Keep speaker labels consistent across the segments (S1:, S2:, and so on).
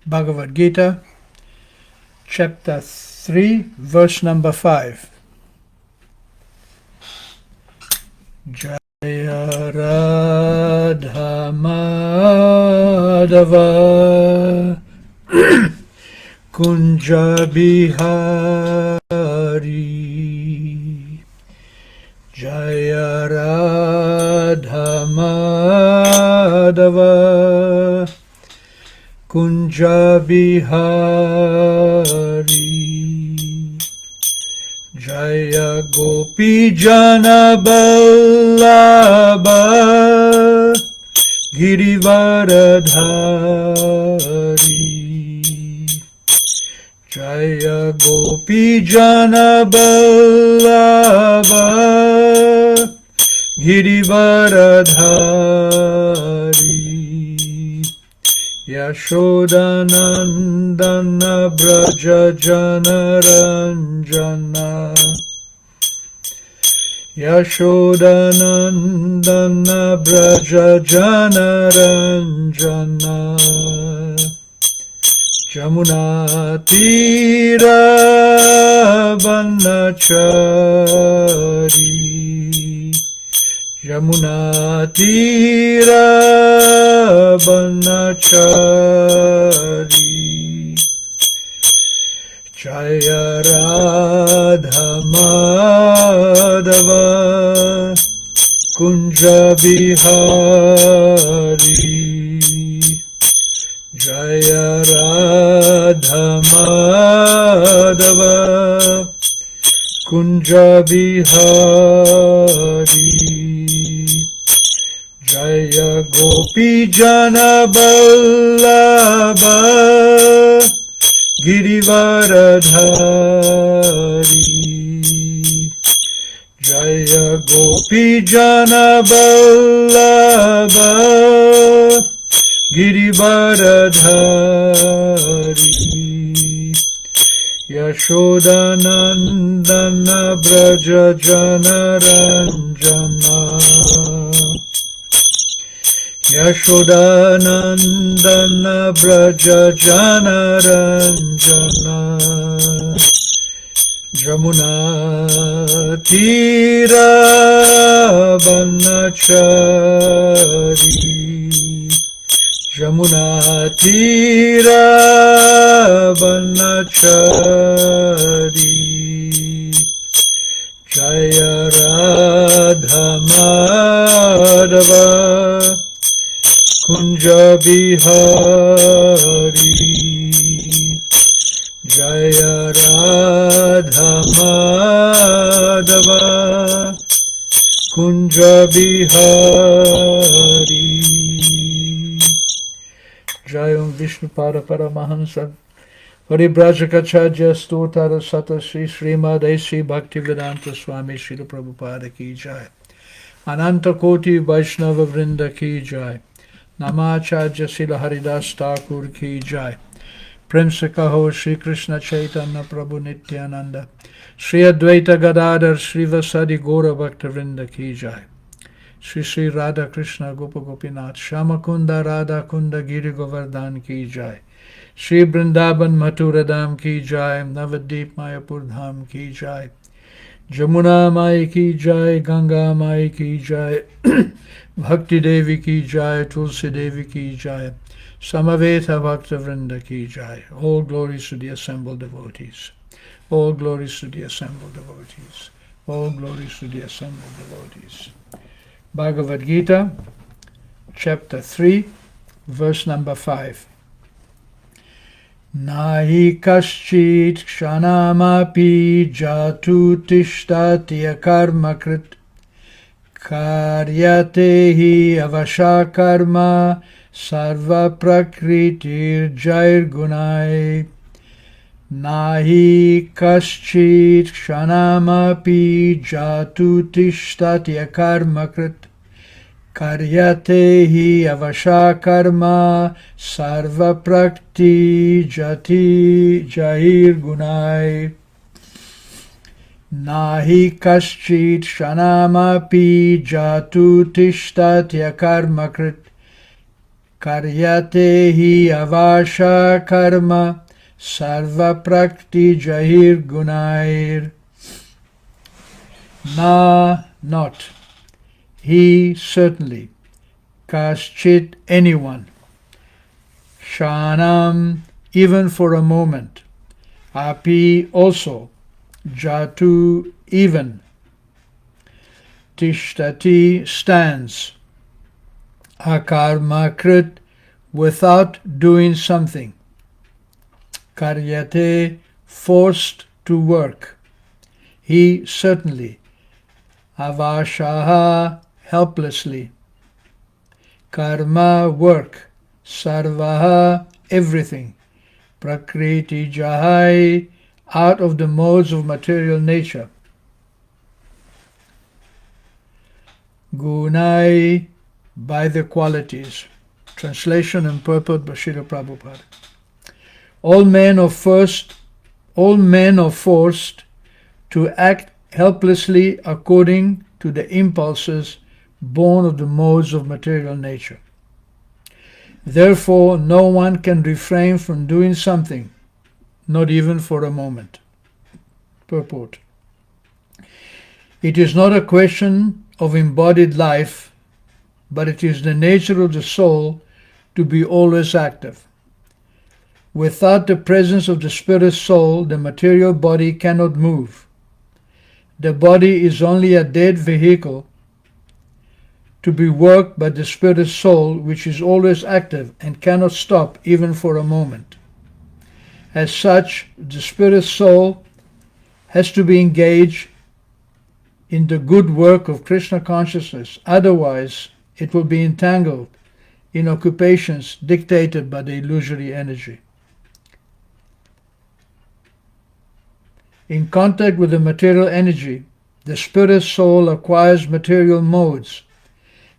S1: Bhagavad Gita, chapter 3, verse number 5. Jaya Radha Madhava Kunja Bihari Jaya Radha Madhava Kunja Bihari Jaya Gopi Jana Vallabha Girivaradhari Jaya Gopi Jana Vallabha Girivaradhari Yashodanandana Braja Janaranjana Yashodanandana Braja Janaranjana Jamuna Tira Vanachari Jamuna Tira Vanachari Jaya Radha Madhava Kunja Bihari Jaya Radha Madhava Kunja Bihari Jaya Gopi Jana Vallabha Girivaradhari Jaya Gopi Jana Vallabha Girivaradhari Yashodanandana Braja Janaranjana Yashodanandana Braja Janaranjana Jamuna Tira Vanachari Jamuna Tira Vanachari Jaya Radha Madhava Kunja Bihari Jaya Radha Madhava Kunja Bihari Jayam Vishnupada Paramahansa Paribrajakachaja Stotara Sata Sri Srimad Sri Bhaktivedanta Swami Srila Prabhupada Ki Jai Ananta Koti Vaishnava Vrinda Ki Jai Namacharya Srila Haridas Thakur Ki Jai Prem se kaho Shri Krishna Chaitanya Prabhu Nityananda Shri Advaita Gadadhar Shri Vasadi Gaura Bhakta Vrinda Ki Jai Shri Shri Radha Krishna Gopa Gopinath Shama Kunda Radha Kunda Giri Govardhan Ki Jai Shri Vrindavan Mathura Dham Ki Jai Navadip Mayapur Dham Ki Jai Jamuna Mai Ki Jai Ganga Mai Ki Jai Bhakti Devi Ki Jai Tulsi Devi Ki Jai Samaveta Bhakta Vrinda Ki Jai. All glories to the assembled devotees. All glories to the assembled devotees. All glories to the assembled devotees. Bhagavad Gita, chapter 3, verse number 5. Nahi kaschit kshanamapi jatu tishtati akarmakrit karyate hi avasha karma sarva prakritir jair gunai. Nahi kaschit kshanamapi jatu tishtati akarmakrit karyate hi avasha karma sarva prakti jati jair gunai. Nahi kaschit shanamapi jatu tishtati akarmakrit Karyate hi avasha karma sarva prakti jahir gunair. Na, not. He, certainly. Kaschit, anyone. Shanam, even for a moment. Api, also. Jatu, even. Tishtati, stands. Akarmakrit, without doing something. Karyate, forced to work. He, certainly. Avashaha, helplessly. Karma, work. Sarvaha, everything. Prakriti jahai, out of the modes of material nature. Gunai, by the qualities. Translation and purport by Srila Prabhupada. All men are forced to act helplessly according to the impulses born of the modes of material nature. Therefore, no one can refrain from doing something, not even for a moment. Purport. It is not a question of embodied life, but it is the nature of the soul to be always active. Without the presence of the spirit soul, the material body cannot move. The body is only a dead vehicle to be worked by the spirit soul, which is always active and cannot stop even for a moment. As such, the spirit soul has to be engaged in the good work of Krishna consciousness. Otherwise, it will be entangled in occupations dictated by the illusory energy. In contact with the material energy, the spirit soul acquires material modes,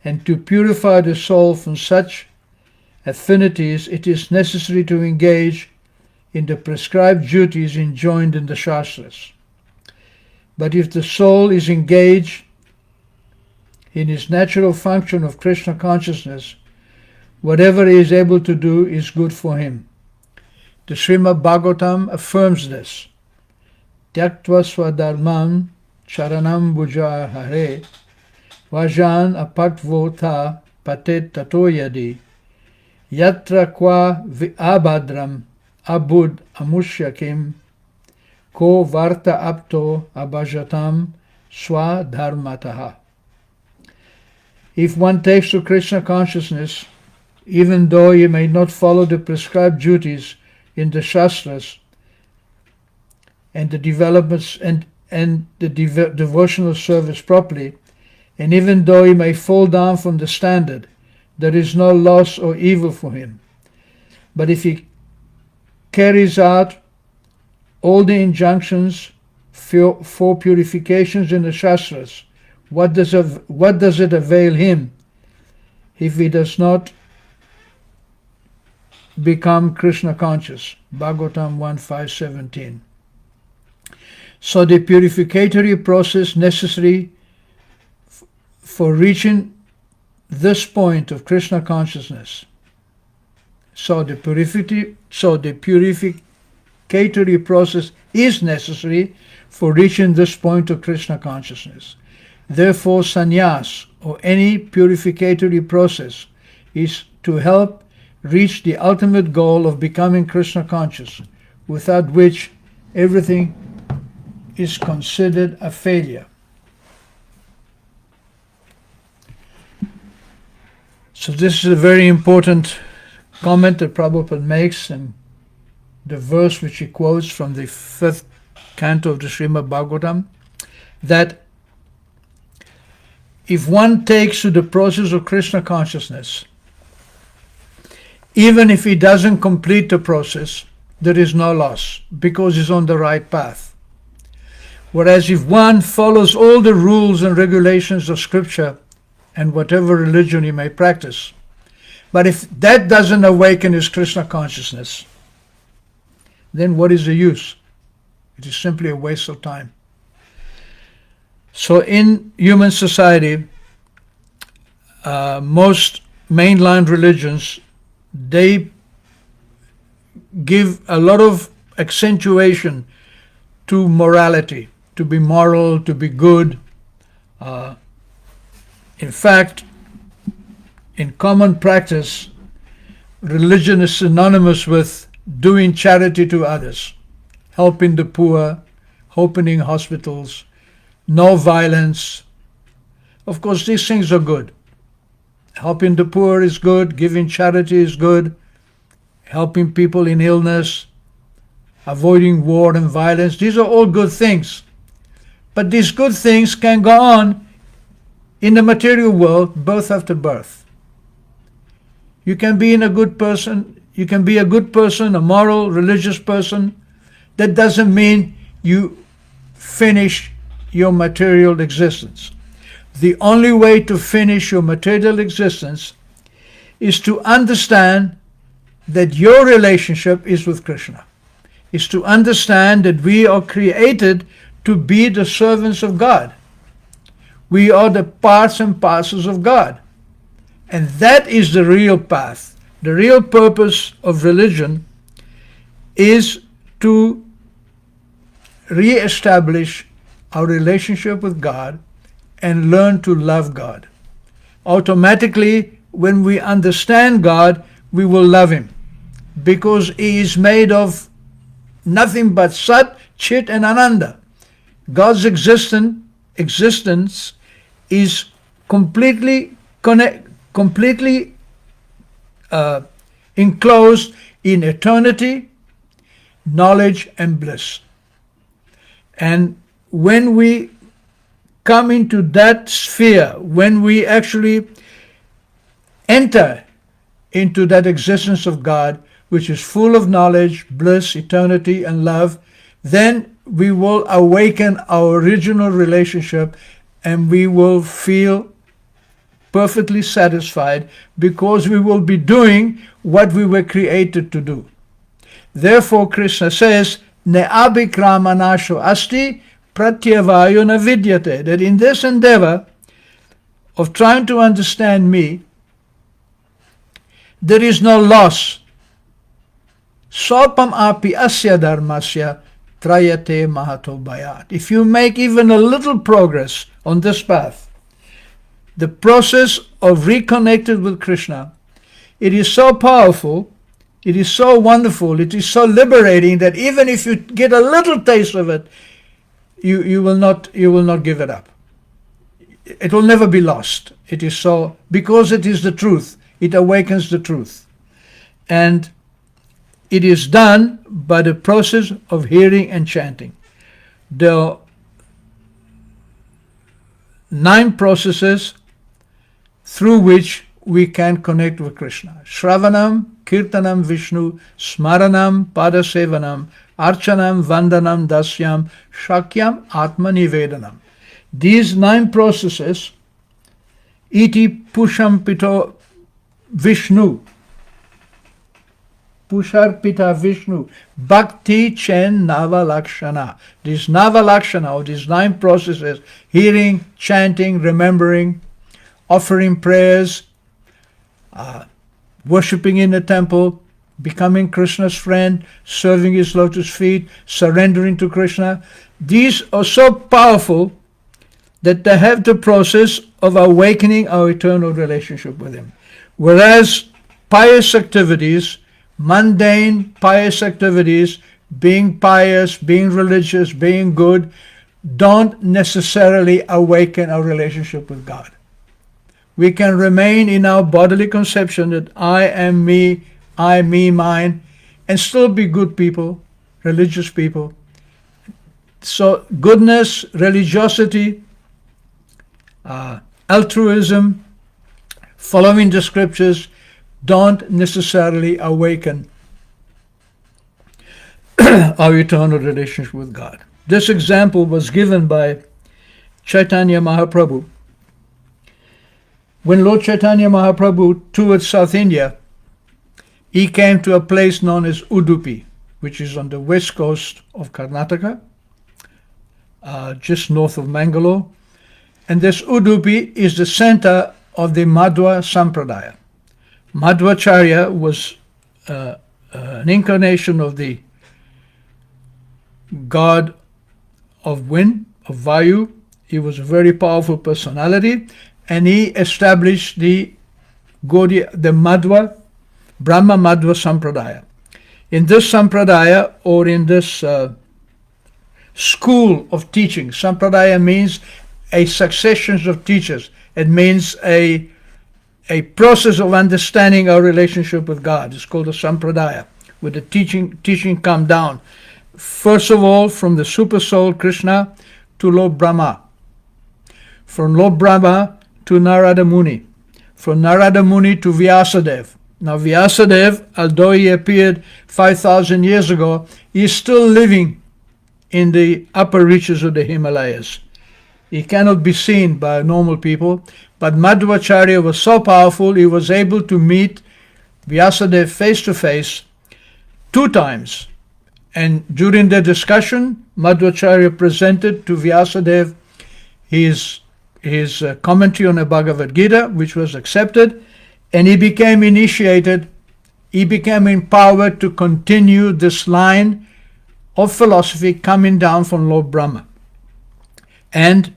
S1: and to purify the soul from such affinities, it is necessary to engage in the prescribed duties enjoined in the Shastras. But if the soul is engaged in its natural function of Krishna consciousness, whatever he is able to do is good for him. The Srimad Bhagavatam affirms this. Tyaktva swadharmam charanam bhuja hare vajan apakvo ta patet tato yadi yatra qua abhadram abud amushyakim ko varta apto abhajatam swadharmataha. If one takes to Krishna consciousness, even though he may not follow the prescribed duties in the Shastras and the developments and the devotional service properly, and even though he may fall down from the standard, there is no loss or evil for him. But if he carries out all the injunctions for purifications in the Shastras, what does it avail him if he does not become Krishna conscious? Bhagavatam 1.5.17. So the purificatory process necessary for reaching this point of Krishna consciousness. So the purificatory process is necessary for reaching this point of Krishna consciousness. Therefore, sannyas, or any purificatory process, is to help reach the ultimate goal of becoming Krishna conscious, without which everything is considered a failure. So this is a very important comment that Prabhupada makes, and the verse which he quotes from the 5th canto of the Srimad Bhagavatam, that if one takes to the process of Krishna consciousness, even if he doesn't complete the process, there is no loss, because he's on the right path. Whereas if one follows all the rules and regulations of scripture and whatever religion he may practice, but if that doesn't awaken his Krishna consciousness, then what is the use? It is simply a waste of time. So in human society, most mainline religions they give a lot of accentuation to morality, to be moral, to be good. In fact, in common practice, religion is synonymous with doing charity to others, helping the poor, opening hospitals, no violence. Of course, these things are good. Helping the poor is good, giving charity is good, helping people in illness, avoiding war and violence. These are all good things. But these good things can go on in the material world birth after birth. You can be a good person, a moral, religious person. That doesn't mean you finish your material existence. The only way to finish your material existence is to understand that your relationship is with Krishna. Is to understand that we are created to be the servants of God. We are the parts and parcels of God. And that is the real path. The real purpose of religion is to re-establish our relationship with God and learn to love God. Automatically, when we understand God, we will love Him, because He is made of nothing but Sat, Chit and Ananda. God's existence is completely enclosed in eternity, knowledge and bliss. And when we come into that sphere, when we actually enter into that existence of God, which is full of knowledge, bliss, eternity, and love, then we will awaken our original relationship and we will feel perfectly satisfied, because we will be doing what we were created to do. Therefore, Krishna says, Ne abhikramanasho asti pratyavayo na vidyate, that in this endeavor of trying to understand me, there is no loss. Sopam api asya dharmasya trayate mahato bayat. If you make even a little progress on this path, the process of reconnecting with Krishna, it is so powerful, it is so wonderful, it is so liberating that even if you get a little taste of it, you will not give it up. It will never be lost. It is so, because it is the truth. It awakens the truth. And it is done by the process of hearing and chanting. There are 9 processes through which we can connect with Krishna. Shravanam, Kirtanam Vishnu, Smaranam, Padasevanam, Archanam, Vandanam, Dasyam, Shakyam, Atmanivedanam. These 9 processes, iti pusham pito Vishnu, Pusharpita Vishnu, Bhakti Chen Navalakshana. These Navalakshana, or these 9 processes, hearing, chanting, remembering, offering prayers, worshipping in the temple, becoming Krishna's friend, serving his lotus feet, surrendering to Krishna. These are so powerful that they have the process of awakening our eternal relationship with Him. Whereas pious activities, mundane pious activities, being pious, being religious, being good, don't necessarily awaken our relationship with God. We can remain in our bodily conception that I am me, I, me, mine, and still be good people, religious people. So goodness, religiosity, altruism, following the scriptures, don't necessarily awaken our eternal relationship with God. This example was given by Chaitanya Mahaprabhu. When Lord Chaitanya Mahaprabhu toured South India, he came to a place known as Udupi, which is on the west coast of Karnataka, just north of Mangalore. And this Udupi is the center of the Madhva Sampradaya. Madhvacharya was an incarnation of the god of wind, of Vayu. He was a very powerful personality, and he established the Madhva, Brahma Madhva Sampradaya. In this Sampradaya, or in this school of teaching, Sampradaya means a succession of teachers. It means a process of understanding our relationship with God. It's called a Sampradaya, where the teaching come down. First of all, from the Super Soul Krishna to Lord Brahma. From Lord Brahma to Narada Muni. From Narada Muni to Vyasadeva. Now Vyasadeva, although he appeared 5,000 years ago, he is still living in the upper reaches of the Himalayas. He cannot be seen by normal people, but Madhvacharya was so powerful, he was able to meet Vyasadeva face to face 2 times. And during the discussion, Madhvacharya presented to Vyasadeva his commentary on the Bhagavad Gita, which was accepted, and he became initiated, he became empowered to continue this line of philosophy coming down from Lord Brahma. And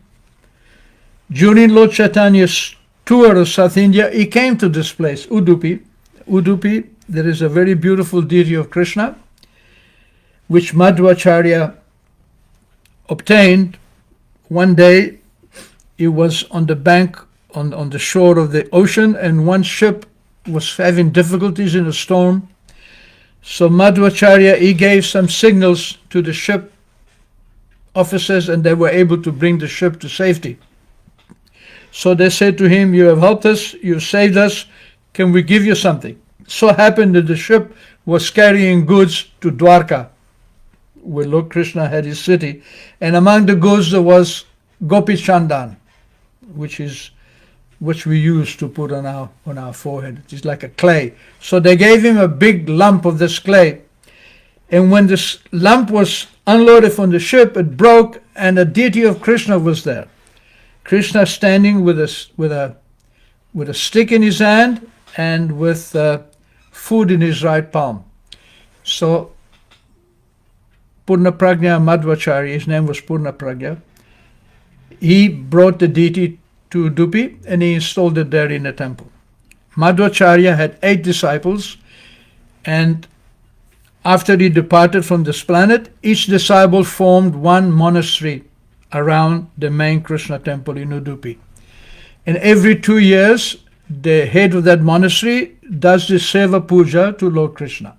S1: during Lord Chaitanya's tour of South India, he came to this place, Udupi. Udupi, there is a very beautiful deity of Krishna, which Madhvacharya obtained. One day, he was on the bank, on the shore of the ocean, and one ship was having difficulties in a storm. So Madhvacharya, he gave some signals to the ship officers, and they were able to bring the ship to safety. So they said to him, "You have helped us, you have saved us, can we give you something?" So happened that the ship was carrying goods to Dwarka, where Lord Krishna had his city, and among the goods there was Gopi Chandan, which we use to put on our forehead. It is like a clay. So they gave him a big lump of this clay, and when this lump was unloaded from the ship, it broke, and the deity of Krishna was there. Krishna standing with a stick in his hand and with food in his right palm. So Purna Prajna Madhvacharya, his name was Purna Prajna, he brought the deity to Udupi and he installed it there in the temple. Madhvacharya had 8 disciples, and after he departed from this planet, each disciple formed one monastery around the main Krishna temple in Udupi. And every 2 years, the head of that monastery does the Seva Puja to Lord Krishna.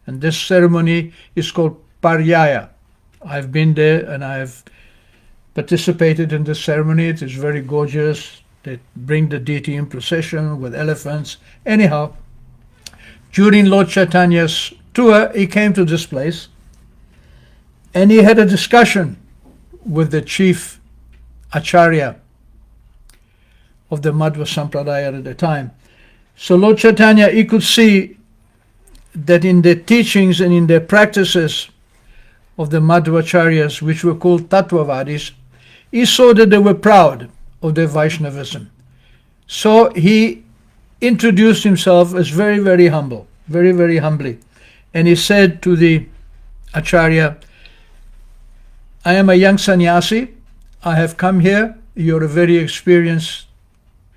S1: And this ceremony is called Paryaya. I've been there and I've participated in this ceremony. It is very gorgeous. They bring the deity in procession with elephants. Anyhow, during Lord Chaitanya's tour, he came to this place and he had a discussion with the chief Acharya of the Madhva Sampradaya at the time. So Lord Chaitanya, he could see that in their teachings and in their practices of the Madhvacharyas, which were called Tattvavadis, he saw that they were proud of their Vaishnavism. So he introduced himself as very, very humble, very, very humbly. And he said to the Acharya, "I am a young sannyasi. I have come here. You're a very experienced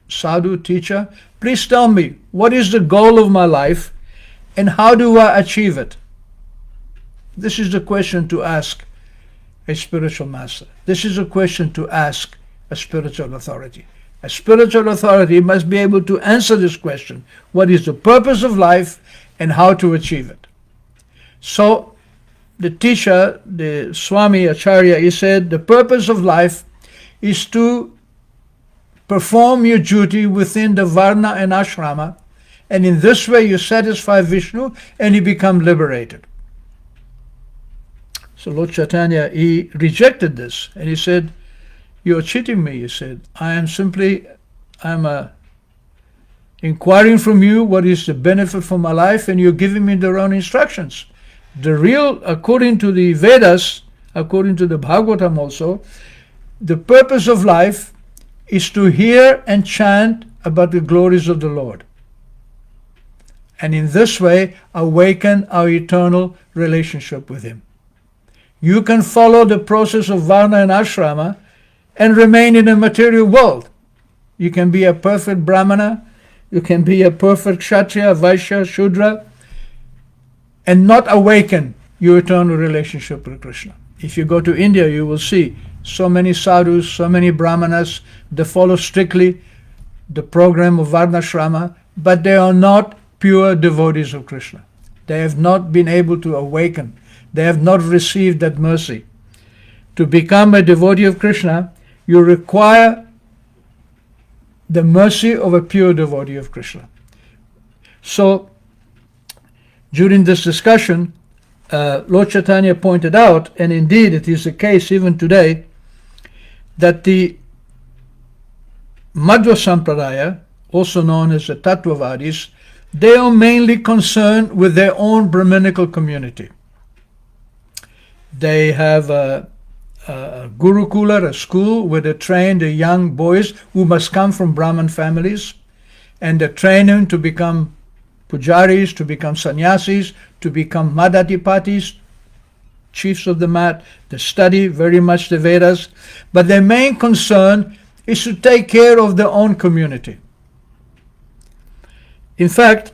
S1: sadhu, teacher. Please tell me, what is the goal of my life and how do I achieve it?" This is the question to ask a spiritual master. This is a question to ask a spiritual authority. A spiritual authority must be able to answer this question. What is the purpose of life and how to achieve it? So the teacher, the Swami Acharya, he said, the purpose of life is to perform your duty within the Varna and Ashrama, and in this way you satisfy Vishnu and you become liberated. So Lord Chaitanya, he rejected this and he said, "You're cheating me," he said. I'm inquiring from you what is the benefit for my life, and you're giving me the wrong instructions. The real, according to the Vedas, according to the Bhagavatam also, the purpose of life is to hear and chant about the glories of the Lord. and in this way awaken our eternal relationship with Him. You can follow the process of Varna and Ashrama and remain in a material world. You can be a perfect Brahmana, you can be a perfect Kshatriya, Vaishya, Shudra, and not awaken your eternal relationship with Krishna. If you go to India, you will see so many sadhus, so many brahmanas, they follow strictly the program of Varnashrama, but they are not pure devotees of Krishna. They have not been able to awaken. They have not received that mercy. To become a devotee of Krishna, you require the mercy of a pure devotee of Krishna. So, during this discussion, Lord Chaitanya pointed out, and indeed it is the case even today, that the Madhva Sampradaya, also known as the Tattvavadis, they are mainly concerned with their own Brahminical community. They have a Gurukula, a school where they train the young boys who must come from Brahmin families, and they train them to become pujaris, to become sannyasis, to become madhatipatis, chiefs of the mat. They study very much the Vedas, but their main concern is to take care of their own community. In fact,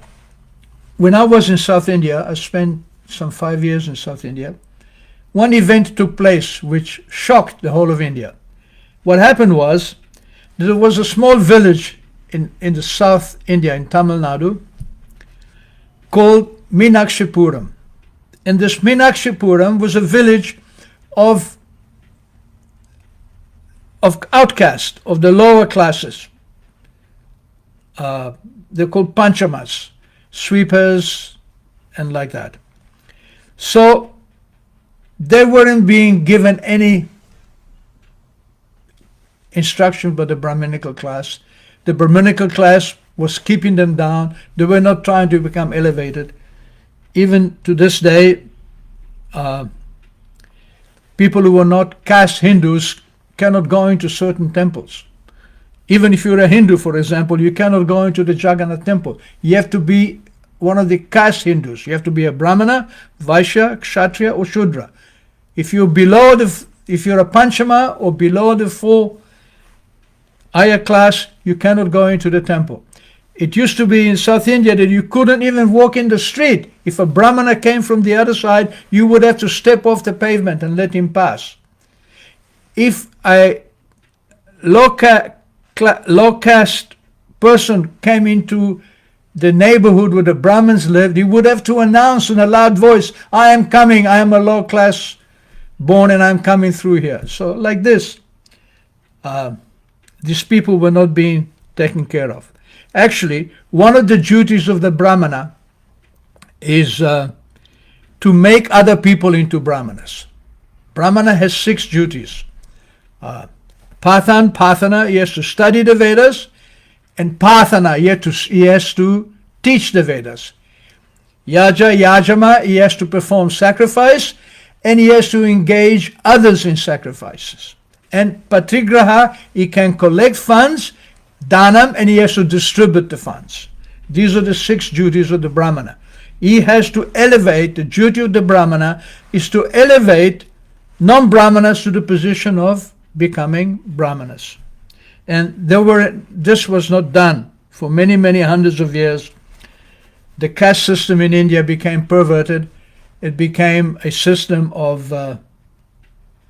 S1: when I was in South India, I spent some 5 years in South India, one event took place which shocked the whole of India. What happened was, there was a small village in the South India, in Tamil Nadu, called Meenakshipuram. And this Meenakshipuram was a village of outcasts, of the lower classes. They're called panchamas, sweepers, and like that. So they weren't being given any instruction by the Brahminical class. The Brahminical class was keeping them down. They were not trying to become elevated. Even to this day, people who are not caste Hindus cannot go into certain temples. Even if you're a Hindu, for example, you cannot go into the Jagannath temple. You have to be one of the caste Hindus. You have to be a Brahmana, Vaishya, Kshatriya, or Shudra. If you're a Panchama or below the 4 higher class, you cannot go into the temple. It used to be in South India that you couldn't even walk in the street. If a Brahmana came from the other side, you would have to step off the pavement and let him pass. If a low caste person came into the neighborhood where the Brahmins lived, he would have to announce in a loud voice, "I am coming, I am a low class born and I'm coming through here." So like this, these people were not being taken care of. Actually, one of the duties of the Brahmana is to make other people into Brahmanas. Brahmana has 6 duties. Pathana, he has to study the Vedas, and Pathana, he has to teach the Vedas. Yajama, he has to perform sacrifice, and he has to engage others in sacrifices. And Patigraha, he can collect funds, Dhanam, and he has to distribute the funds. These are the 6 duties of the Brahmana. He has to elevate, the duty of the Brahmana is to elevate non-Brahmanas to the position of becoming Brahmanas. And this was not done for many, many hundreds of years. The caste system in India became perverted. It became a system of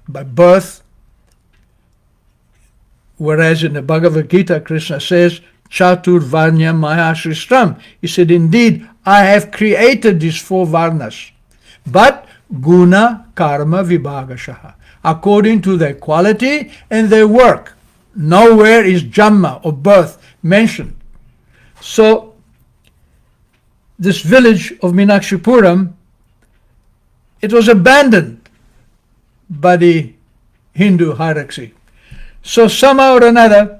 S1: by birth, whereas in the Bhagavad Gita, Krishna says, Chatur Varnya Mahashristram. He said, indeed, I have created these 4 Varnas, but Guna Karma Vibhagashaha, according to their quality and their work. Nowhere is Jamma or birth mentioned. So, this village of Meenakshipuram, it was abandoned by the Hindu hierarchy. So somehow or another,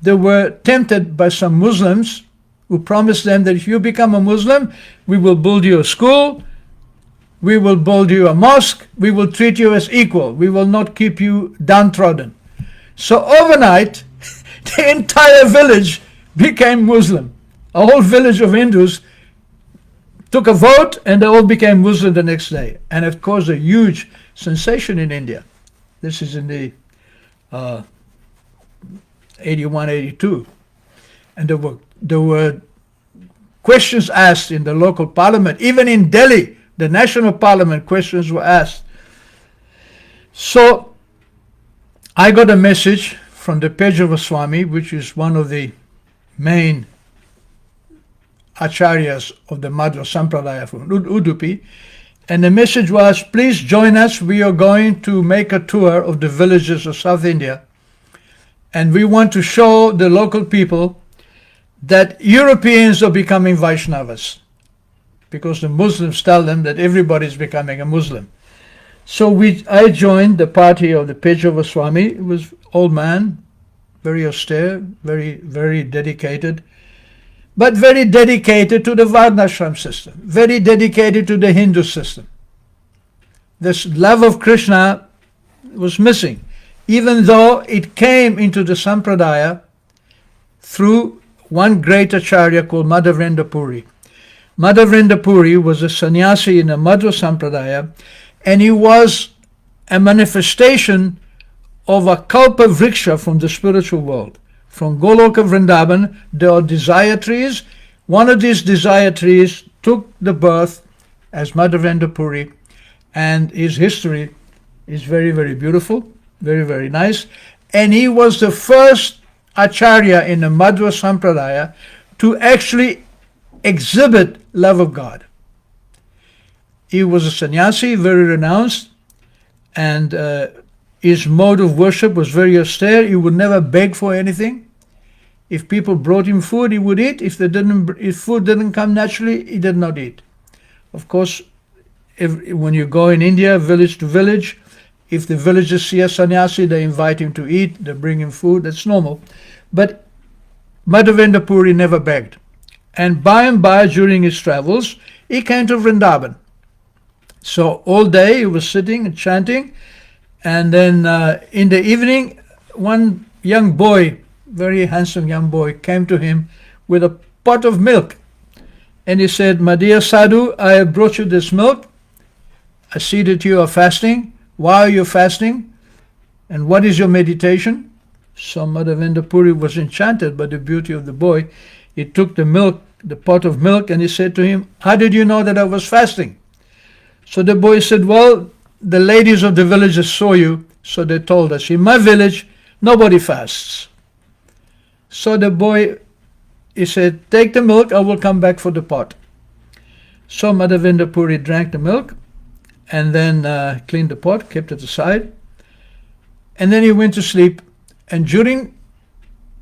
S1: they were tempted by some Muslims who promised them that if you become a Muslim, we will build you a school, we will build you a mosque, we will treat you as equal, we will not keep you downtrodden. So overnight, the entire village became Muslim. A whole village of Hindus took a vote, and they all became Muslim the next day. And it caused a huge sensation in India. This is in the 81, 82. And there were questions asked in the local parliament. Even in Delhi, the national parliament, questions were asked. So I got a message from the Pejava Swami, which is one of the main acharyas of the Madhva Sampradaya from Udupi. And the message was, please join us. We are going to make a tour of the villages of South India. And we want to show the local people that Europeans are becoming Vaishnavas, because the Muslims tell them that everybody is becoming a Muslim. So I joined the party of the Pejava Swami. It was old man, very austere, very, very dedicated, but very dedicated to the Varnashram system, very dedicated to the Hindu system. This love of Krishna was missing, even though it came into the Sampradaya through one great acharya called Madhavrendra Puri. Madhavrendra Puri was a sannyasi in the Madhva Sampradaya, and he was a manifestation of a kalpa vriksha from the spiritual world. From Goloka Vrindavan, there are desire trees. One of these desire trees took the birth as Madhavrendra Puri, and his history is very, very beautiful, very, very nice. And he was the first acharya in the Madhva Sampradaya to actually exhibit love of God. He was a sannyasi, very renounced, and his mode of worship was very austere. He would never beg for anything. If people brought him food, he would eat. If food didn't come naturally, he did not eat. Of course, when you go in India, village to village, if the villagers see a sannyasi, they invite him to eat, they bring him food, that's normal. But Madhavendra Puri never begged. And by, during his travels, he came to Vrindavan. So all day he was sitting and chanting, and then in the evening, one young boy, very handsome young boy, came to him with a pot of milk. And he said, "My dear Sadhu, I have brought you this milk. I see that you are fasting. Why are you fasting? And what is your meditation?" So Madhavendra Puri was enchanted by the beauty of the boy. He took the milk, the pot of milk, and he said to him, "How did you know that I was fasting?" So the boy said, "Well, the ladies of the villages saw you, so they told us. In my village, nobody fasts." So the boy, he said, "Take the milk, I will come back for the pot." So Madhavendra Puri drank the milk, and then cleaned the pot, kept it aside, and then he went to sleep. And during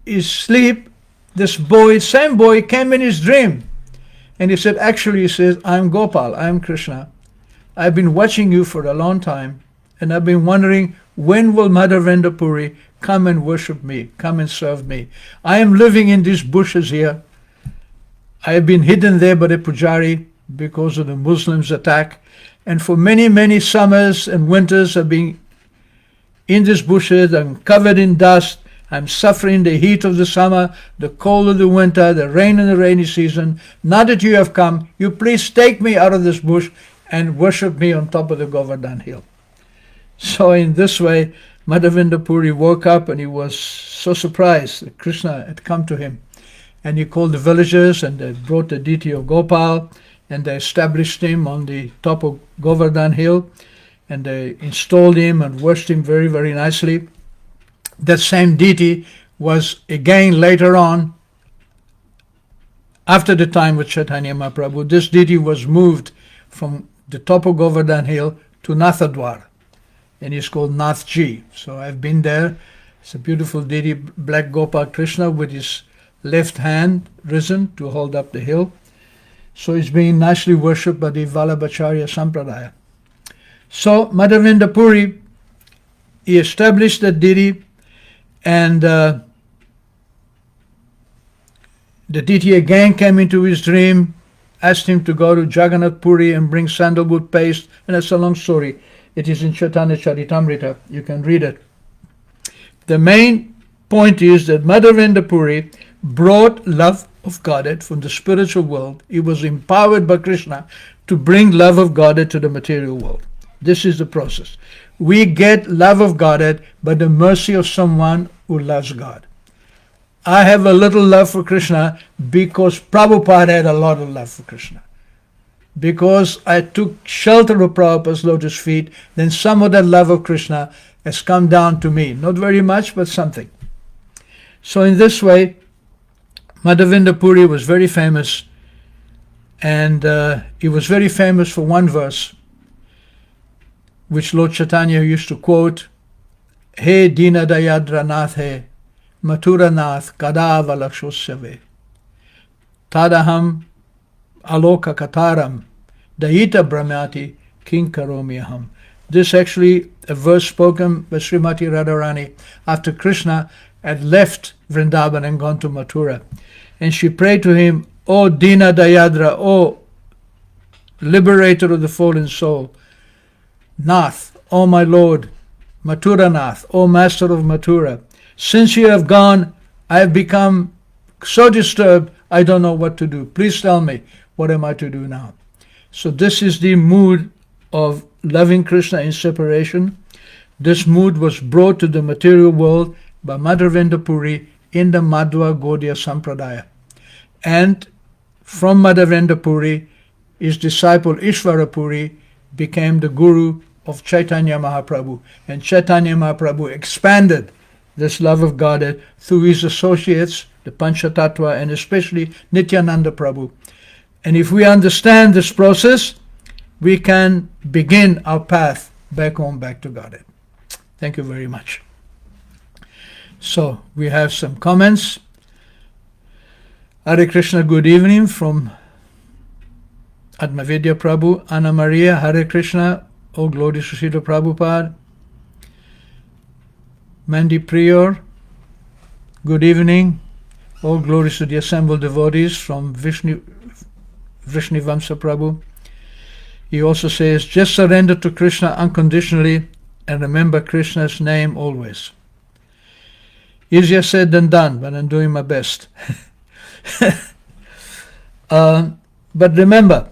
S1: his sleep, this boy, same boy, came in his dream, and he said, "Actually," he says, "I'm Gopal, I'm Krishna. I've been watching you for a long time, and I've been wondering, when will Madhavendra Puri come and worship me, come and serve me? I am living in these bushes here. I have been hidden there by the pujari because of the Muslims' attack, and for many, many summers and winters I've been in these bushes. I'm covered in dust. I'm suffering the heat of the summer, the cold of the winter, the rain in the rainy season. Now that you have come, you please take me out of this bush and worship me on top of the Govardhan hill." So in this way, Madhavendra Puri woke up, and he was so surprised that Krishna had come to him. And he called the villagers, and they brought the deity of Gopal, and they established him on the top of Govardhan hill, and they installed him and worshipped him very, very nicely. That same deity was again later on, after the time of Chaitanya Mahaprabhu, this deity was moved from the top of Govardhan hill to Nathadwar, and he's called Nathji. So I've been there. It's a beautiful deity, Black Gopal Krishna with his left hand risen to hold up the hill. So he's being nicely worshipped by the Vallabhacharya Sampradaya. So Madhavendra Puri, he established that deity, and the deity again came into his dream, asked him to go to Jagannath Puri and bring sandalwood paste, and that's a long story. It is in Chaitanya Charitamrita. You can read it. The main point is that Madhavendra Puri brought love of Godhead from the spiritual world. He was empowered by Krishna to bring love of Godhead to the material world. This is the process. We get love of Godhead by the mercy of someone who loves God. I have a little love for Krishna because Prabhupada had a lot of love for Krishna. Because I took shelter of Prabhupada's lotus feet, then some of that love of Krishna has come down to me. Not very much, but something. So in this way, Madhavinda Puri was very famous, and he was very famous for one verse, which Lord Chaitanya used to quote, He Dina Dayadra Nath He, Mathura Nath Kadava Lakshosave, Tadaham Aloka Kataram, Dayita Brahmati King Karomi Aham. This actually a verse spoken by Srimati Radharani after Krishna had left Vrindavan and gone to Mathura. And she prayed to him, O Dina Dayadra, O liberator of the fallen soul, Nath, O my Lord, Mathura Nath, O master of Mathura, since you have gone, I have become so disturbed, I don't know what to do. Please tell me, what am I to do now? So this is the mood of loving Krishna in separation. This mood was brought to the material world by Madhavinda Puri in the Madhva Gaudiya Sampradaya. And from Madhavinda Puri, his disciple Ishvara Puri became the guru of Chaitanya Mahaprabhu. And Chaitanya Mahaprabhu expanded this love of Godhead through his associates, the Panchatattva, and especially Nityananda Prabhu. And if we understand this process, we can begin our path back home, back to Godhead. Thank you very much. So, we have some comments. Hare Krishna, good evening from Atmavidya Prabhu. Anna Maria, Hare Krishna, oh glory to Srila Prabhupada. Mandy Prior, good evening. All glories to the assembled devotees from Vishnivamsa Prabhu. He also says, just surrender to Krishna unconditionally and remember Krishna's name always. Easier said than done, but I'm doing my best. But remember,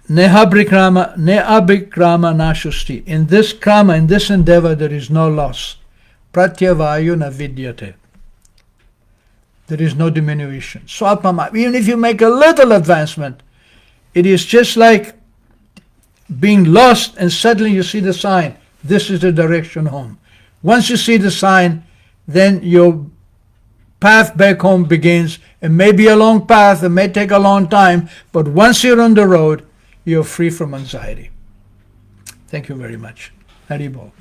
S1: Nehabhikrama nashusti. In this krama, in this endeavor, there is no loss. Pratyavayu na vidyate. There is no diminution. Swalpama, even if you make a little advancement, it is just like being lost and suddenly you see the sign. This is the direction home. Once you see the sign, then your path back home begins. It may be a long path, it may take a long time, but once you're on the road, you're free from anxiety. Thank you very much. Hari Bol.